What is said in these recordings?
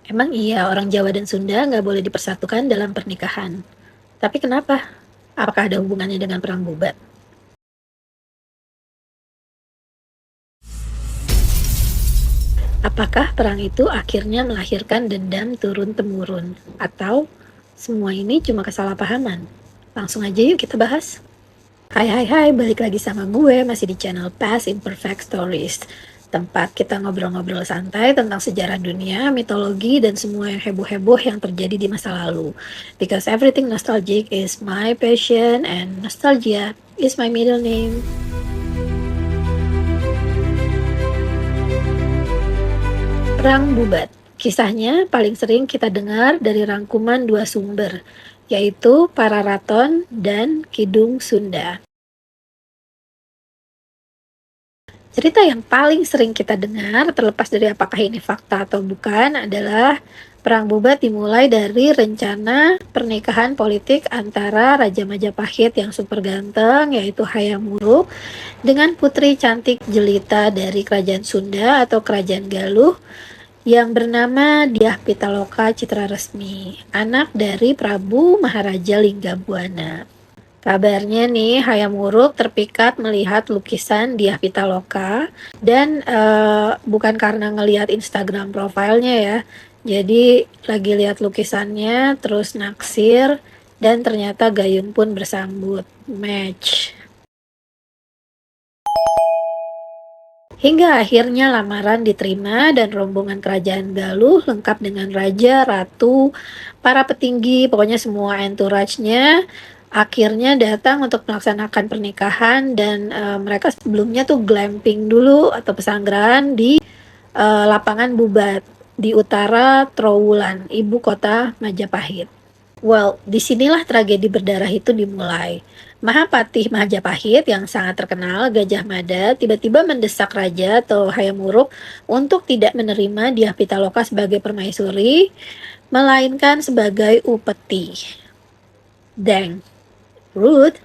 Emang iya orang Jawa dan Sunda nggak boleh dipersatukan dalam pernikahan. Tapi kenapa? Apakah ada hubungannya dengan perang Bubat? Apakah perang itu akhirnya melahirkan dendam turun-temurun? Atau semua ini cuma kesalahpahaman? Langsung aja yuk kita bahas. Hai hai hai, balik lagi sama gue masih di channel Past Imperfect Stories. Tempat kita ngobrol-ngobrol santai tentang sejarah dunia, mitologi, dan semua yang heboh-heboh yang terjadi di masa lalu. Because everything nostalgic is my passion and nostalgia is my middle name. Perang Bubat. Kisahnya paling sering kita dengar dari rangkuman dua sumber, yaitu Pararaton dan Kidung Sunda. Cerita yang paling sering kita dengar, terlepas dari apakah ini fakta atau bukan, adalah Perang Bubat dimulai dari rencana pernikahan politik antara Raja Majapahit yang super ganteng, yaitu Hayam Wuruk, dengan putri cantik jelita dari Kerajaan Sunda atau Kerajaan Galuh, yang bernama Dyah Pitaloka Citra Resmi, anak dari Prabu Maharaja Linggabuana. Kabarnya nih, Hayam Wuruk terpikat melihat lukisan Dyah Pitaloka dan bukan karena ngelihat Instagram profilnya ya. Jadi lagi lihat lukisannya, terus naksir, dan ternyata Gayung pun bersambut. Match. Hingga akhirnya lamaran diterima dan rombongan kerajaan Galuh lengkap dengan raja, ratu, para petinggi, pokoknya semua entourage-nya akhirnya datang untuk melaksanakan pernikahan dan mereka sebelumnya tuh glamping dulu atau pesanggrahan di lapangan Bubat di utara Trowulan, ibu kota Majapahit. Well, disinilah tragedi berdarah itu dimulai. Mahapatih Majapahit yang sangat terkenal, Gajah Mada, tiba-tiba mendesak Raja atau Hayam Wuruk untuk tidak menerima Dyah Pitaloka sebagai permaisuri, melainkan sebagai upeti. Dang, rude.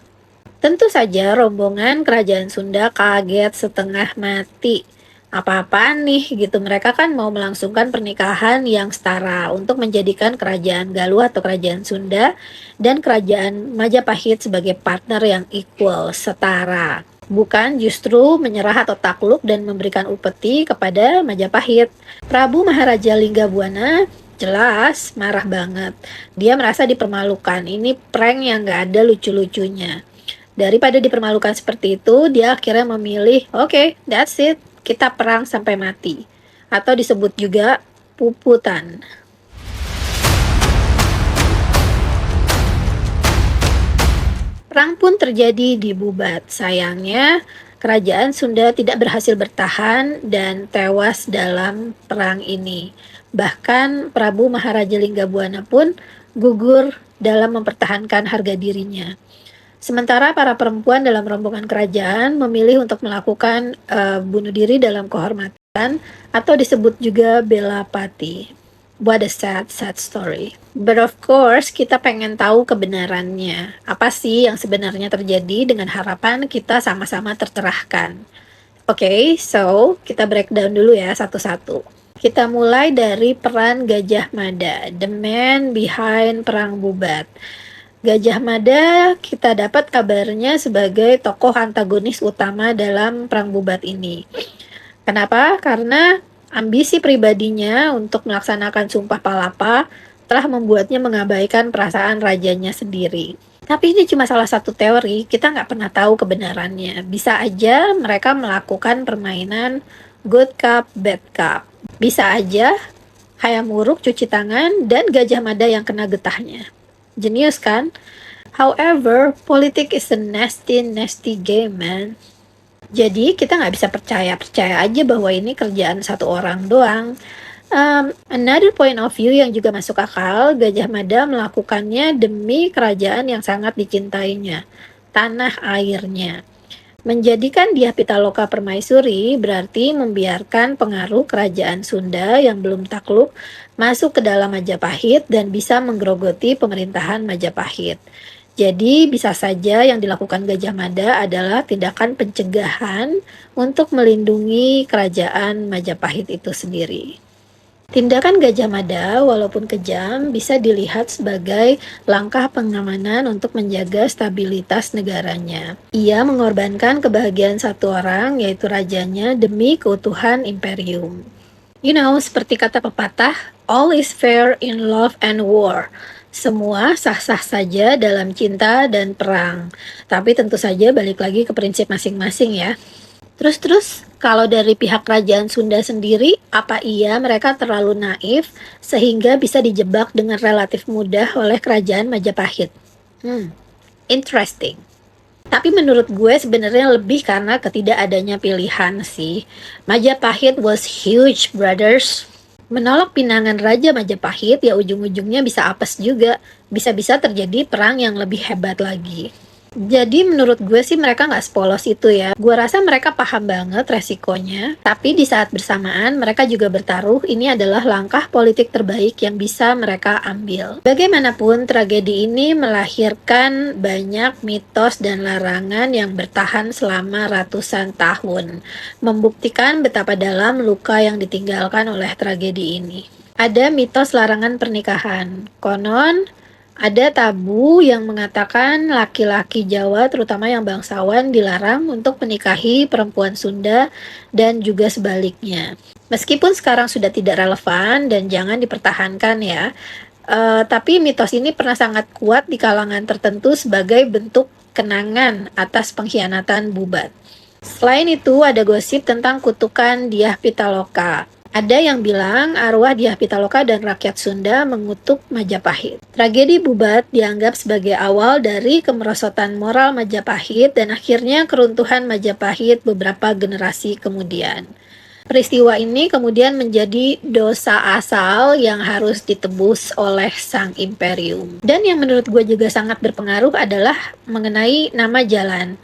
Tentu saja rombongan kerajaan Sunda kaget setengah mati. Apa-apaan nih gitu, mereka kan mau melangsungkan pernikahan yang setara untuk menjadikan kerajaan Galuh atau kerajaan Sunda dan kerajaan Majapahit sebagai partner yang equal, setara. Bukan justru menyerah atau takluk dan memberikan upeti kepada Majapahit. Prabu Maharaja Linggabuana jelas marah banget. Dia merasa dipermalukan. Ini prank yang gak ada lucu-lucunya. Daripada dipermalukan seperti itu, dia akhirnya memilih, oke, that's it, kita perang sampai mati. Atau disebut juga puputan. Perang pun terjadi di Bubat. Sayangnya, kerajaan Sunda tidak berhasil bertahan dan tewas dalam perang ini. Bahkan Prabu Maharaja Linggabuana pun gugur dalam mempertahankan harga dirinya. Sementara para perempuan dalam rombongan kerajaan memilih untuk melakukan bunuh diri dalam kehormatan atau disebut juga bela pati. What a sad, sad story. But of course, kita pengen tahu kebenarannya. Apa sih yang sebenarnya terjadi dengan harapan kita sama-sama tercerahkan. Oke, so kita breakdown dulu ya satu-satu. Kita mulai dari peran Gajah Mada, the man behind Perang Bubat. Gajah Mada kita dapat kabarnya sebagai tokoh antagonis utama dalam Perang Bubat ini. Kenapa? Karena ambisi pribadinya untuk melaksanakan Sumpah Palapa telah membuatnya mengabaikan perasaan rajanya sendiri. Tapi ini cuma salah satu teori, kita nggak pernah tahu kebenarannya. Bisa aja mereka melakukan permainan good cup, bad cup. Bisa aja Hayam Wuruk cuci tangan dan Gajah Mada yang kena getahnya. Jenius kan? However, politik is a nasty, nasty game, man. Jadi kita nggak bisa percaya aja bahwa ini kerjaan satu orang doang. Another point of view yang juga masuk akal, Gajah Mada melakukannya demi kerajaan yang sangat dicintainya, tanah airnya. Menjadikan Dyah Pitaloka permaisuri berarti membiarkan pengaruh kerajaan Sunda yang belum takluk masuk ke dalam Majapahit dan bisa menggerogoti pemerintahan Majapahit. Jadi bisa saja yang dilakukan Gajah Mada adalah tindakan pencegahan untuk melindungi kerajaan Majapahit itu sendiri. Tindakan Gajah Mada, walaupun kejam, bisa dilihat sebagai langkah pengamanan untuk menjaga stabilitas negaranya. Ia mengorbankan kebahagiaan satu orang, yaitu rajanya, demi keutuhan imperium. Seperti kata pepatah, all is fair in love and war. Semua sah-sah saja dalam cinta dan perang. Tapi tentu saja balik lagi ke prinsip masing-masing ya. Terus, kalau dari pihak kerajaan Sunda sendiri, apa iya mereka terlalu naif sehingga bisa dijebak dengan relatif mudah oleh kerajaan Majapahit? Interesting. Tapi menurut gue sebenarnya lebih karena ketidakadanya pilihan sih. Majapahit was huge, brothers. Menolak pinangan Raja Majapahit ya ujung-ujungnya bisa apes juga. Bisa-bisa terjadi perang yang lebih hebat lagi. Jadi menurut gue sih mereka nggak sepolos itu ya. Gue rasa mereka paham banget resikonya. Tapi di saat bersamaan mereka juga bertaruh ini adalah langkah politik terbaik yang bisa mereka ambil. Bagaimanapun tragedi ini melahirkan banyak mitos dan larangan yang bertahan selama ratusan tahun. Membuktikan betapa dalam luka yang ditinggalkan oleh tragedi ini. Ada mitos larangan pernikahan. Konon, ada tabu yang mengatakan laki-laki Jawa, terutama yang bangsawan, dilarang untuk menikahi perempuan Sunda dan juga sebaliknya. Meskipun sekarang sudah tidak relevan dan jangan dipertahankan ya, tapi mitos ini pernah sangat kuat di kalangan tertentu sebagai bentuk kenangan atas pengkhianatan Bubat. Selain itu, ada gosip tentang kutukan Dyah Pitaloka. Ada yang bilang arwah Dyah Pitaloka dan rakyat Sunda mengutuk Majapahit. Tragedi Bubat dianggap sebagai awal dari kemerosotan moral Majapahit dan akhirnya keruntuhan Majapahit beberapa generasi kemudian. Peristiwa ini kemudian menjadi dosa asal yang harus ditebus oleh sang imperium. Dan yang menurut gue juga sangat berpengaruh adalah mengenai nama jalan.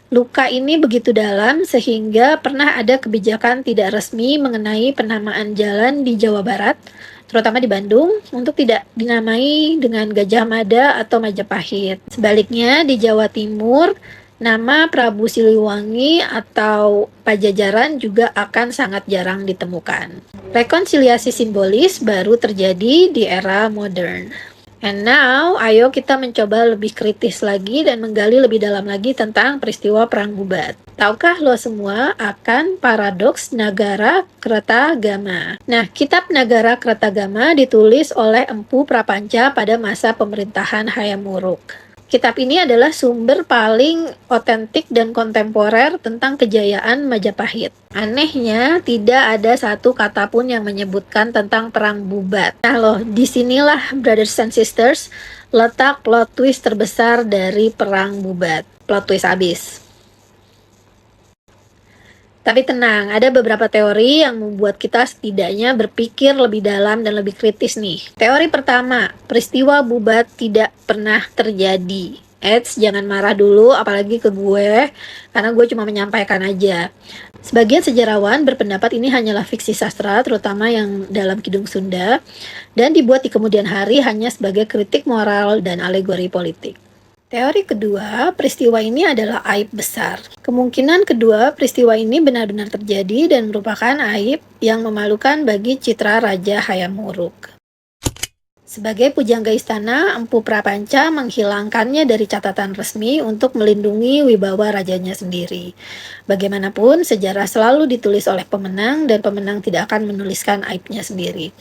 Luka ini begitu dalam sehingga pernah ada kebijakan tidak resmi mengenai penamaan jalan di Jawa Barat, terutama di Bandung, untuk tidak dinamai dengan Gajah Mada atau Majapahit. Sebaliknya di Jawa Timur, nama Prabu Siliwangi atau Pajajaran juga akan sangat jarang ditemukan. Rekonsiliasi simbolis baru terjadi di era modern. And now, ayo kita mencoba lebih kritis lagi dan menggali lebih dalam lagi tentang peristiwa Perang Bubat. Tahukah lo semua akan paradoks Nagara Kertagama? Nah, kitab Nagara Kertagama ditulis oleh Empu Prapanca pada masa pemerintahan Hayam Wuruk. Kitab ini adalah sumber paling otentik dan kontemporer tentang kejayaan Majapahit. Anehnya, tidak ada satu kata pun yang menyebutkan tentang Perang Bubat. Nah loh, disinilah brothers and sisters, letak plot twist terbesar dari Perang Bubat. Plot twist abis. Tapi tenang, ada beberapa teori yang membuat kita setidaknya berpikir lebih dalam dan lebih kritis nih. Teori pertama, peristiwa Bubat tidak pernah terjadi. Jangan marah dulu, apalagi ke gue, karena gue cuma menyampaikan aja. Sebagian sejarawan berpendapat ini hanyalah fiksi sastra, terutama yang dalam Kidung Sunda, dan dibuat di kemudian hari hanya sebagai kritik moral dan alegori politik. Teori kedua, peristiwa ini adalah aib besar. Kemungkinan kedua, peristiwa ini benar-benar terjadi dan merupakan aib yang memalukan bagi citra Raja Hayam Wuruk. Sebagai pujangga istana, Empu Prapanca menghilangkannya dari catatan resmi untuk melindungi wibawa rajanya sendiri. Bagaimanapun, sejarah selalu ditulis oleh pemenang dan pemenang tidak akan menuliskan aibnya sendiri.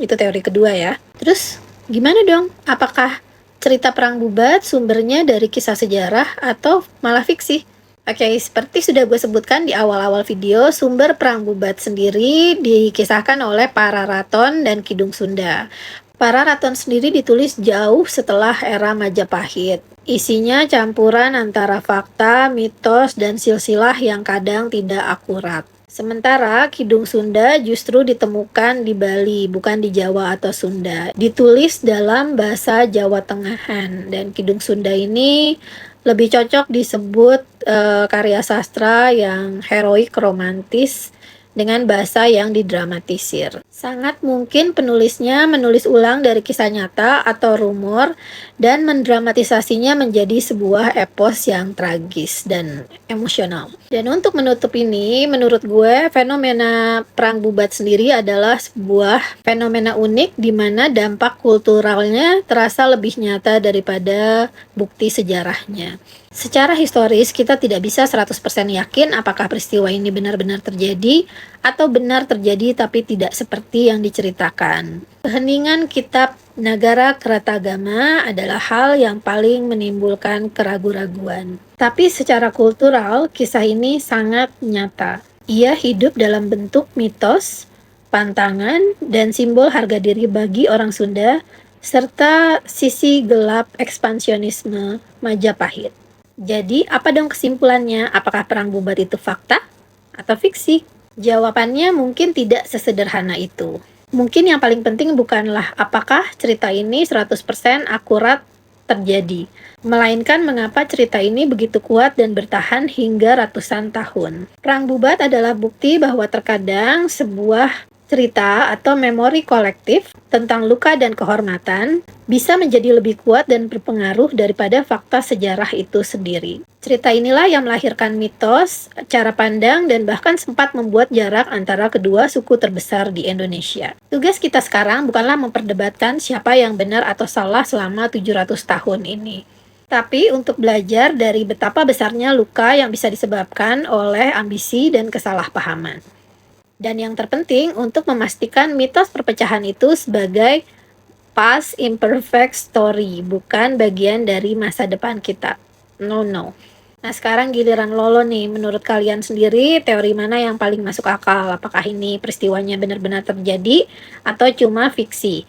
Itu teori kedua ya. Terus, gimana dong? Apakah cerita Perang Bubat sumbernya dari kisah sejarah atau malah fiksi? Oke, seperti sudah gue sebutkan di awal-awal video, sumber Perang Bubat sendiri dikisahkan oleh para Raton dan Kidung Sunda. Para Raton sendiri ditulis jauh setelah era Majapahit. Isinya campuran antara fakta, mitos, dan silsilah yang kadang tidak akurat. Sementara Kidung Sunda justru ditemukan di Bali, bukan di Jawa atau Sunda. Ditulis dalam bahasa Jawa Tengahan, dan Kidung Sunda ini lebih cocok disebut karya sastra yang heroik romantis dengan bahasa yang didramatisir. Sangat mungkin penulisnya menulis ulang dari kisah nyata atau rumor dan mendramatisasinya menjadi sebuah epos yang tragis dan emosional. Dan untuk menutup ini, menurut gue, fenomena Perang Bubat sendiri adalah sebuah fenomena unik di mana dampak kulturalnya terasa lebih nyata daripada bukti sejarahnya. Secara historis, kita tidak bisa 100% yakin apakah peristiwa ini benar-benar terjadi atau benar terjadi tapi tidak seperti yang diceritakan. Keheningan kitab Nagara Kertagama adalah hal yang paling menimbulkan keraguan-raguan. Tapi secara kultural, kisah ini sangat nyata. Ia hidup dalam bentuk mitos, pantangan, dan simbol harga diri bagi orang Sunda, serta sisi gelap ekspansionisme Majapahit. Jadi, apa dong kesimpulannya? Apakah Perang Bubat itu fakta atau fiksi? Jawabannya mungkin tidak sesederhana itu. Mungkin yang paling penting bukanlah apakah cerita ini 100% akurat terjadi, melainkan mengapa cerita ini begitu kuat dan bertahan hingga ratusan tahun. Perang Bubat adalah bukti bahwa terkadang sebuah cerita atau memori kolektif tentang luka dan kehormatan bisa menjadi lebih kuat dan berpengaruh daripada fakta sejarah itu sendiri. Cerita inilah yang melahirkan mitos, cara pandang, dan bahkan sempat membuat jarak antara kedua suku terbesar di Indonesia. Tugas kita sekarang bukanlah memperdebatkan siapa yang benar atau salah selama 700 tahun ini, tapi untuk belajar dari betapa besarnya luka yang bisa disebabkan oleh ambisi dan kesalahpahaman. Dan yang terpenting untuk memastikan mitos perpecahan itu sebagai past imperfect story, bukan bagian dari masa depan kita. No. Nah, sekarang giliran Lolo nih. Menurut kalian sendiri, teori mana yang paling masuk akal? Apakah ini peristiwanya benar-benar terjadi atau cuma fiksi?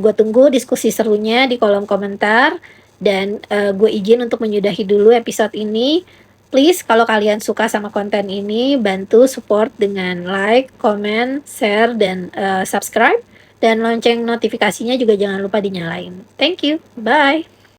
Gue tunggu diskusi serunya di kolom komentar. Dan gue izin untuk menyudahi dulu episode ini. Please, kalau kalian suka sama konten ini, bantu support dengan like, comment, share, dan subscribe. Dan lonceng notifikasinya juga jangan lupa dinyalain. Thank you. Bye.